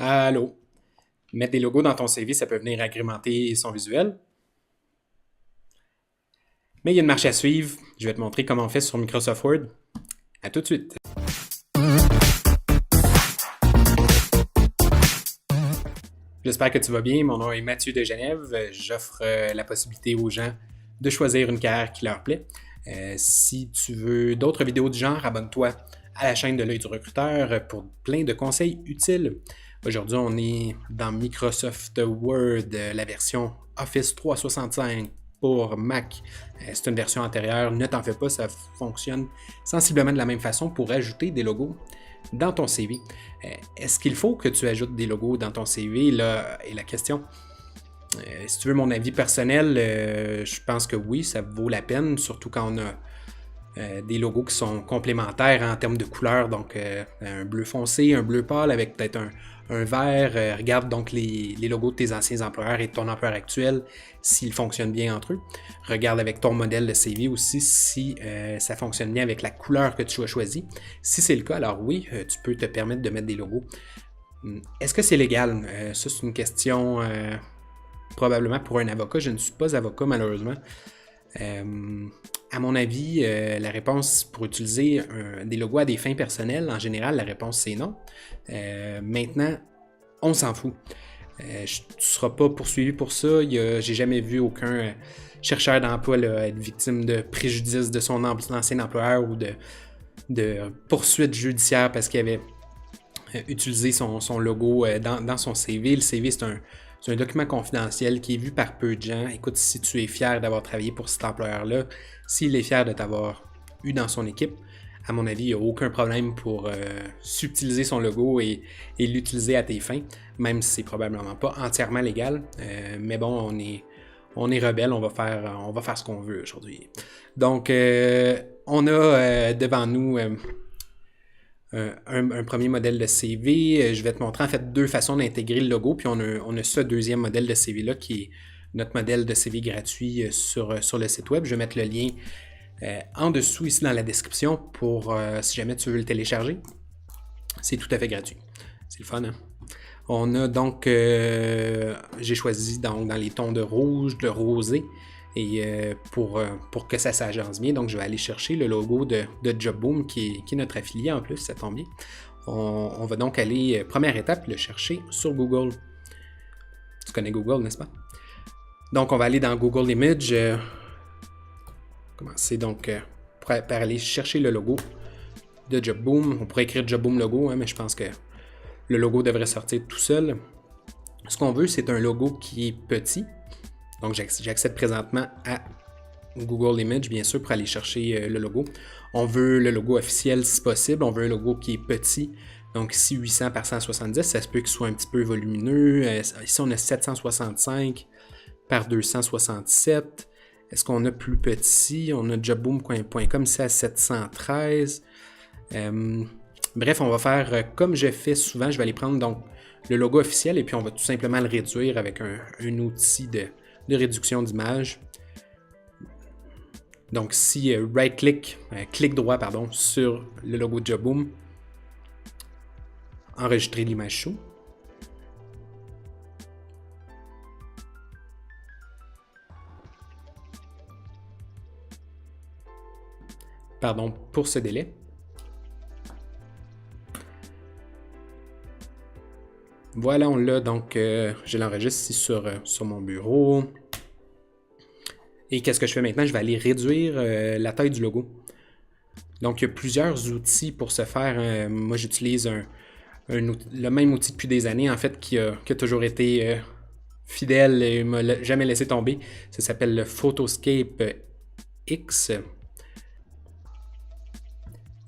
Allô? Mettre des logos dans ton CV, ça peut venir agrémenter son visuel. Mais il y a une marche à suivre. Je vais te montrer comment on fait sur Microsoft Word. À tout de suite. J'espère que tu vas bien. Mon nom est Mathieu de Genève. J'offre la possibilité aux gens de choisir une carrière qui leur plaît. Si tu veux d'autres vidéos du genre, abonne-toi à la chaîne de l'œil du recruteur pour plein de conseils utiles. Aujourd'hui, on est dans Microsoft Word, la version Office 365 pour Mac. C'est une version antérieure, ne t'en fais pas, ça fonctionne sensiblement de la même façon pour ajouter des logos dans ton CV. Est-ce qu'il faut que tu ajoutes des logos dans ton CV? Là est la question. Si tu veux mon avis personnel, je pense que oui, ça vaut la peine, surtout quand on a des logos qui sont complémentaires en termes de couleur, donc un bleu foncé, un bleu pâle avec peut-être un vert. Regarde donc les logos de tes anciens employeurs et de ton employeur actuel, s'ils fonctionnent bien entre eux. Regarde avec ton modèle de CV aussi si ça fonctionne bien avec la couleur que tu as choisie. Si c'est le cas, alors oui, tu peux te permettre de mettre des logos. Est-ce que c'est légal? Ça, c'est une question probablement pour un avocat. Je ne suis pas avocat, malheureusement. À mon avis, la réponse pour utiliser des logos à des fins personnelles, en général, la réponse c'est non. Maintenant, on s'en fout. Tu ne seras pas poursuivi pour ça. J'ai jamais vu aucun chercheur d'emploi être victime de préjudice de son ancien employeur ou de poursuite judiciaire parce qu'il avait utilisé son logo dans son CV. Le CV, c'est un document confidentiel qui est vu par peu de gens. Écoute, si tu es fier d'avoir travaillé pour cet employeur-là, s'il est fier de t'avoir eu dans son équipe, à mon avis, il n'y a aucun problème pour subtiliser son logo et l'utiliser à tes fins, même si c'est probablement pas entièrement légal. Mais bon, on est rebelle, on va faire ce qu'on veut aujourd'hui. Donc, on a devant nous un premier modèle de CV. Je vais te montrer en fait deux façons d'intégrer le logo, puis on a ce deuxième modèle de CV-là qui est notre modèle de CV gratuit sur le site web. Je vais mettre le lien en dessous ici dans la description pour si jamais tu veux le télécharger. C'est tout à fait gratuit. C'est le fun, hein? On a donc, j'ai choisi dans les tons de rouge, de rosé, et pour que ça s'agence bien, donc je vais aller chercher le logo de JobBoom qui est notre affilié en plus, ça tombe bien. On va donc aller, première étape, le chercher sur Google. Tu connais Google, n'est-ce pas? Donc on va aller dans Google Image, commencer donc par aller chercher le logo de JobBoom. On pourrait écrire JobBoom logo, hein, mais je pense que le logo devrait sortir tout seul. Ce qu'on veut, c'est un logo qui est petit. Donc, j'accède présentement à Google Image, bien sûr, pour aller chercher le logo. On veut le logo officiel si possible. On veut un logo qui est petit. Donc, ici, 800 par 170, ça se peut qu'il soit un petit peu volumineux. Ici, on a 765 par 267. Est-ce qu'on a plus petit? On a jobboom.com, c'est à 713. Bref, on va faire comme je fais souvent. Je vais aller prendre donc le logo officiel et puis on va tout simplement le réduire avec un outil de réduction d'image. Donc si clic droit sur le logo de JobBoom, enregistrer l'image sous. Pardon pour ce délai. Voilà, on l'a, donc je l'enregistre ici sur mon bureau. Et qu'est-ce que je fais maintenant? Je vais aller réduire la taille du logo. Donc, il y a plusieurs outils pour ce faire. Moi, j'utilise le même outil depuis des années, en fait, qui a toujours été fidèle et ne m'a jamais laissé tomber. Ça s'appelle le Photoscape X.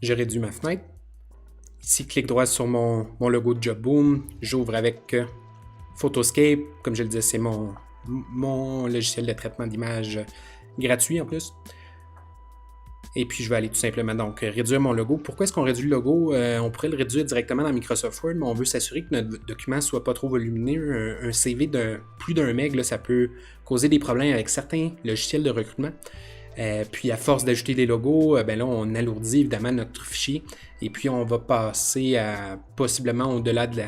Je réduis ma fenêtre. Ici, clic droit sur mon logo de JobBoom. J'ouvre avec Photoscape. Comme je le disais, c'est mon logiciel de traitement d'image gratuit en plus. Et puis, je vais aller tout simplement donc réduire mon logo. Pourquoi est-ce qu'on réduit le logo? On pourrait le réduire directement dans Microsoft Word, mais on veut s'assurer que notre document ne soit pas trop volumineux. Un CV de plus d'un meg, là, ça peut causer des problèmes avec certains logiciels de recrutement. Puis à force d'ajouter des logos, là, on alourdit évidemment notre fichier et puis on va passer à possiblement au-delà de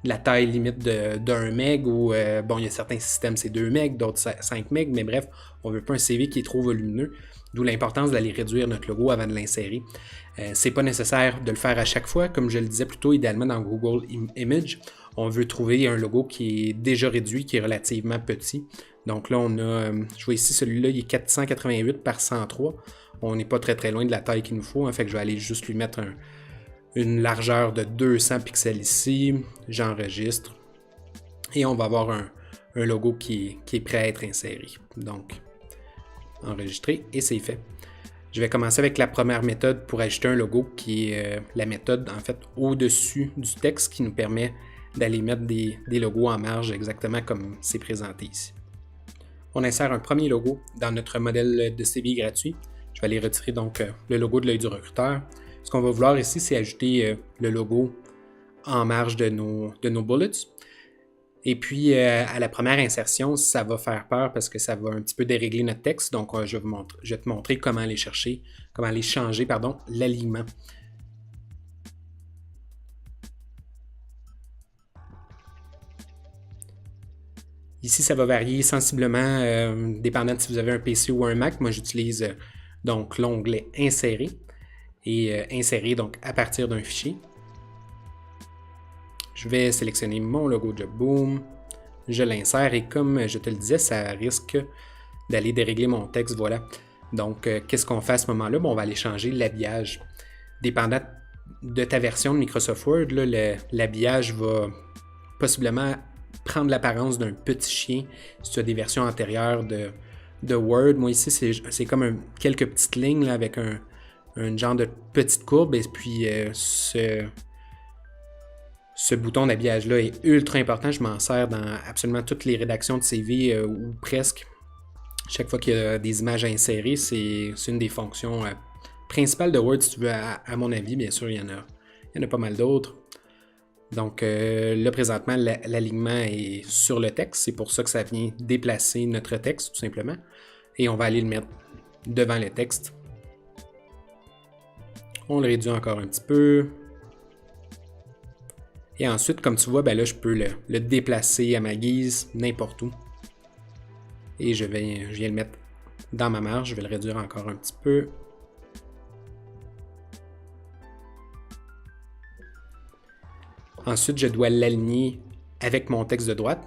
la taille limite d'1 meg ou bon, il y a certains systèmes c'est 2 meg, d'autres 5 meg, mais bref, on veut pas un CV qui est trop volumineux, d'où l'importance d'aller réduire notre logo avant de l'insérer. C'est pas nécessaire de le faire à chaque fois, comme je le disais plus tôt, idéalement dans Google Image, on veut trouver un logo qui est déjà réduit, qui est relativement petit. Donc là, on a, je vois ici, celui-là, il est 488 par 103. On n'est pas très loin de la taille qu'il nous faut, hein, fait que je vais aller juste lui mettre une largeur de 200 pixels ici. J'enregistre. Et on va avoir un logo qui est prêt à être inséré. Donc, enregistrer et c'est fait. Je vais commencer avec la première méthode pour ajouter un logo qui est la méthode en fait au-dessus du texte qui nous permet d'aller mettre des logos en marge exactement comme c'est présenté ici. On insère un premier logo dans notre modèle de CV gratuit. Je vais aller retirer donc le logo de l'œil du recruteur. Ce qu'on va vouloir ici, c'est ajouter le logo en marge de nos bullets. Et puis, à la première insertion, ça va faire peur parce que ça va un petit peu dérégler notre texte. Donc, je vais te montrer comment aller chercher, comment aller changer, l'alignement. Ici, ça va varier sensiblement, dépendant de si vous avez un PC ou un Mac. Moi, j'utilise donc l'onglet Insérer et Insérer donc à partir d'un fichier. Je vais sélectionner mon logo JobBoom, je l'insère et comme je te le disais, ça risque d'aller dérégler mon texte, voilà. Donc, qu'est-ce qu'on fait à ce moment-là? Bon, on va aller changer l'habillage. Dépendant de ta version de Microsoft Word, l'habillage va possiblement prendre l'apparence d'un petit chien si tu as des versions antérieures de Word. Moi ici, c'est comme quelques petites lignes là, avec un genre de petite courbe et puis ce bouton d'habillage-là est ultra important. Je m'en sers dans absolument toutes les rédactions de CV ou presque. Chaque fois qu'il y a des images à insérer, c'est une des fonctions principales de Word, si tu veux, à mon avis. Bien sûr, il y en a pas mal d'autres. Donc là, présentement, l'alignement est sur le texte. C'est pour ça que ça vient déplacer notre texte, tout simplement. Et on va aller le mettre devant le texte. On le réduit encore un petit peu. Et ensuite, comme tu vois, ben là, je peux le déplacer à ma guise, n'importe où. Et je viens le mettre dans ma marge. Je vais le réduire encore un petit peu. Ensuite, je dois l'aligner avec mon texte de droite.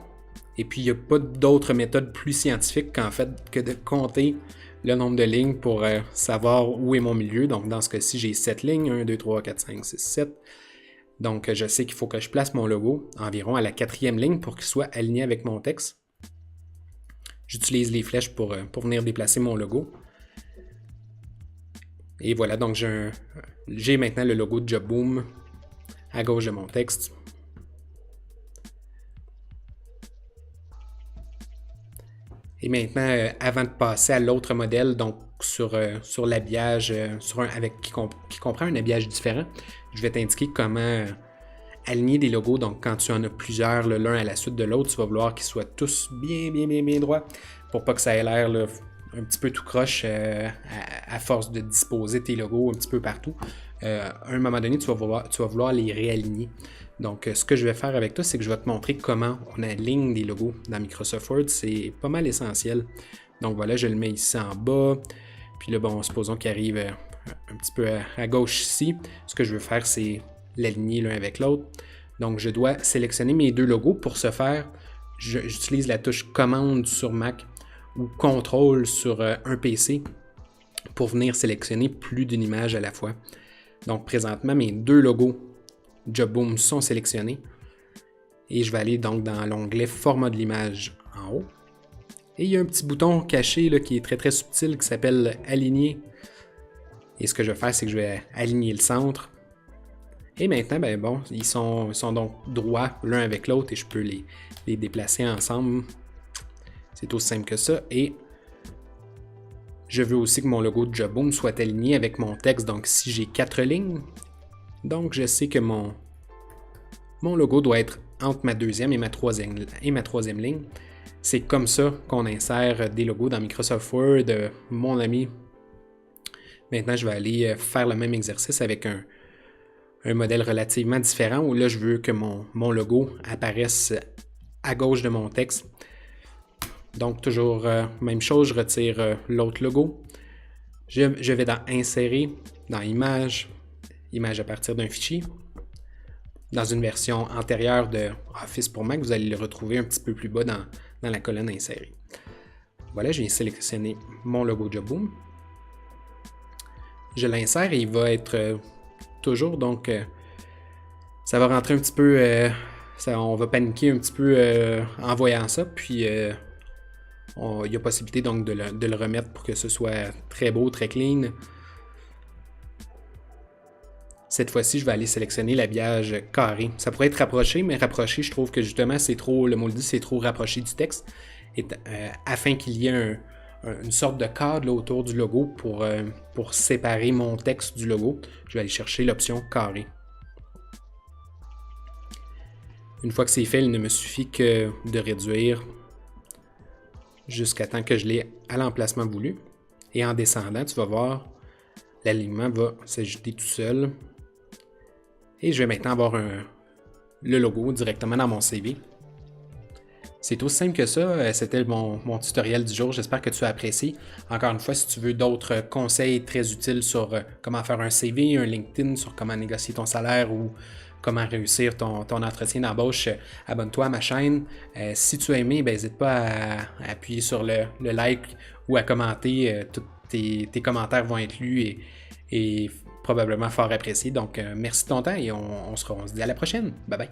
Et puis, il n'y a pas d'autre méthode plus scientifique qu'en fait que de compter le nombre de lignes pour savoir où est mon milieu. Donc, dans ce cas-ci, j'ai 7 lignes. 1, 2, 3, 4, 5, 6, 7. Donc, je sais qu'il faut que je place mon logo environ à la 4e ligne pour qu'il soit aligné avec mon texte. J'utilise les flèches pour venir déplacer mon logo. Et voilà, donc j'ai maintenant le logo de JobBoom à gauche de mon texte. Et maintenant, avant de passer à l'autre modèle, donc sur l'habillage, qui comprend un habillage différent, je vais t'indiquer comment aligner des logos. Donc, quand tu en as plusieurs, l'un à la suite de l'autre, tu vas vouloir qu'ils soient tous bien droits pour pas que ça ait l'air un petit peu tout croche à force de disposer tes logos un petit peu partout. À un moment donné, tu vas vouloir les réaligner. Donc, ce que je vais faire avec toi, c'est que je vais te montrer comment on aligne des logos dans Microsoft Word. C'est pas mal essentiel. Donc voilà, je le mets ici en bas. Puis là, bon, supposons qu'il arrive un petit peu à gauche ici. Ce que je veux faire, c'est l'aligner l'un avec l'autre. Donc, je dois sélectionner mes deux logos. Pour ce faire, j'utilise la touche Commande sur Mac ou Contrôle sur un PC pour venir sélectionner plus d'une image à la fois. Donc, présentement, mes deux logos JobBoom sont sélectionnés. Et je vais aller donc dans l'onglet Format de l'image en haut. Et il y a un petit bouton caché là, qui est très subtil qui s'appelle Aligner. Et ce que je vais faire, c'est que je vais aligner le centre. Et maintenant, ben bon, ils sont donc droits l'un avec l'autre et je peux les déplacer ensemble. C'est aussi simple que ça. Et je veux aussi que mon logo de JobBoom soit aligné avec mon texte. Donc si j'ai 4 lignes, donc je sais que mon logo doit être entre ma deuxième et ma troisième ligne. C'est comme ça qu'on insère des logos dans Microsoft Word. Mon ami, maintenant je vais aller faire le même exercice avec un modèle relativement différent où là, je veux que mon logo apparaisse à gauche de mon texte. Donc, toujours même chose, je retire l'autre logo. Je vais dans Insérer, dans Images, Images à partir d'un fichier. Dans une version antérieure de Office pour Mac, vous allez le retrouver un petit peu plus bas dans la colonne Insérer. Voilà, je viens sélectionner mon logo Jobboom. Je l'insère et il va être toujours, donc ça va rentrer un petit peu, on va paniquer un petit peu en voyant ça, puis il y a possibilité donc de le remettre pour que ce soit très beau, très clean. Cette fois-ci, je vais aller sélectionner l'habillage carré. Ça pourrait être rapproché, mais rapproché, je trouve que justement, le mot le dit, c'est trop rapproché du texte. Et, afin qu'il y ait une sorte de cadre là, autour du logo pour séparer mon texte du logo, je vais aller chercher l'option carré. Une fois que c'est fait, il ne me suffit que de réduire jusqu'à temps que je l'ai à l'emplacement voulu. Et en descendant, tu vas voir, l'alignement va s'ajouter tout seul. Et je vais maintenant avoir le logo directement dans mon CV. C'est aussi simple que ça. C'était mon tutoriel du jour. J'espère que tu as apprécié. Encore une fois, si tu veux d'autres conseils très utiles sur comment faire un CV, un LinkedIn, sur comment négocier ton salaire ou comment réussir ton entretien d'embauche, abonne-toi à ma chaîne. Si tu as aimé, n'hésite pas à appuyer sur le like ou à commenter. Tous tes commentaires vont être lus et probablement fort appréciés. Donc, merci de ton temps et on se dit à la prochaine. Bye bye.